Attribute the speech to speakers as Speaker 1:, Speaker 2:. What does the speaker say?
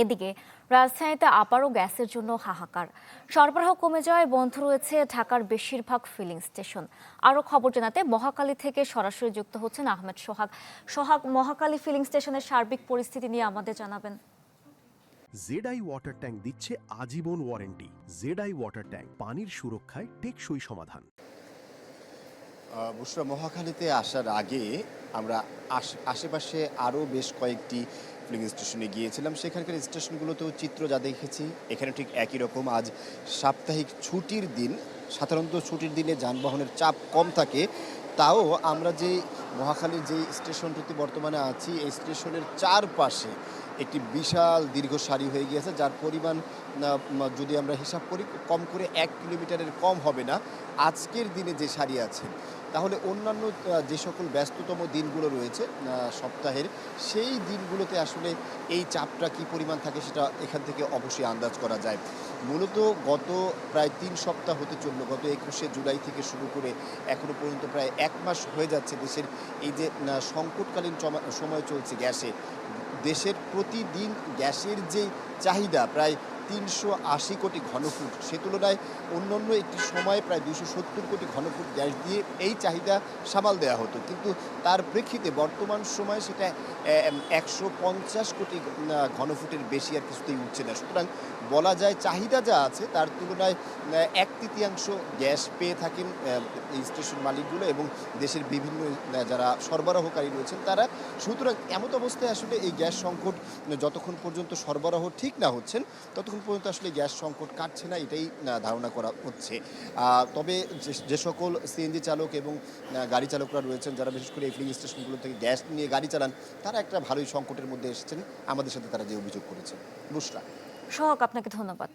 Speaker 1: এদিকে রাজধানীতে আবারও গ্যাসের জন্য হাহাকার। সরবরাহ কমে যাওয়ায় বন্ধ রয়েছে ঢাকার বেশিরভাগ ফিলিং স্টেশন। আরও খবর জানাতে মহাখালী থেকে সরাসরি যুক্ত হচ্ছেন আহমেদ সোহাগ। সোহাগ, মহাখালী ফিলিং স্টেশনের সার্বিক পরিস্থিতি নিয়ে আমাদের জানাবেন।
Speaker 2: জেডআই ওয়াটার ট্যাঙ্ক দিচ্ছে আজীবন ওয়ারেন্টি। জেডআই ওয়াটার ট্যাঙ্ক, পানির সুরক্ষায় টেকসই সমাধান।
Speaker 3: বুশরা, মহাখালীতে আসার আগে আমরা আশেপাশে আরও বেশ কয়েকটি ফিলিং স্টেশনে গিয়েছিলাম। সেখানকার স্টেশনগুলোতেও চিত্র যা দেখেছি এখানে ঠিক একই রকম। আজ সাপ্তাহিক ছুটির দিন, সাধারণত ছুটির দিনে যানবাহনের চাপ কম থাকে। তাও আমরা যে মহাখালীর যে স্টেশনটিতে বর্তমানে আছি, এই স্টেশনের চারপাশে একটি বিশাল দীর্ঘ সারি হয়ে গিয়েছে, যার পরিমাণ যদি আমরা হিসাব করি কম করে 1 কিলোমিটারের কম হবে না। আজকের দিনে যে সারি আছে, তাহলে অন্যান্য যে সকল ব্যস্ততম দিনগুলো রয়েছে সপ্তাহের, সেই দিনগুলোতে আসলে এই চাপটা কী পরিমাণ থাকে সেটা এখান থেকে অবশ্যই আন্দাজ করা যায়। মূলত গত প্রায় 3 সপ্তাহ হতে চলল, গত 21শে জুলাই থেকে শুরু করে এখনও পর্যন্ত প্রায় 1 মাস হয়ে যাচ্ছে দেশের এই যে সংকটকালীন সময় চলছে গ্যাসে। দেশের প্রতিদিন গ্যাসের যে চাহিদা প্রায় 380 কোটি ঘনফুট, সে তুলনায় অন্যান্য একটি সময়ে প্রায় 270 কোটি ঘনফুট গ্যাস দিয়ে এই চাহিদা সামাল দেওয়া হতো, কিন্তু তার প্রেক্ষিতে বর্তমান সময়ে সেটা 150 কোটি ঘনফুটের বেশি আর কিছুতেই উঠছে না। সুতরাং বলা যায় চাহিদা যা আছে তার তুলনায় 1/3 গ্যাস পেয়ে থাকেন এই স্টেশন মালিকগুলো এবং দেশের বিভিন্ন যারা সরবরাহকারী রয়েছেন তারা। সুতরাং এমত অবস্থায় আসলে এই গ্যাস সংকট যতক্ষণ পর্যন্ত সরবরাহ ঠিক না হচ্ছেন ততক্ষণ পর্যন্ত আসলে গ্যাস সংকট কাটছে না, এটাই ধারণা করা হচ্ছে। তবে যে সকল সিএনজি চালক এবং গাড়ি চালকরা রয়েছেন, যারা বিশেষ করে এই ফিলিং স্টেশনগুলো থেকে গ্যাস নিয়ে গাড়ি চালান, তারা একটা ভালোই সংকটের মধ্যে এসেছেন। আমাদের সাথে তারা যে অভিযোগ করেছে। বুশরা।
Speaker 1: সোহাগ, আপনাকে ধন্যবাদ।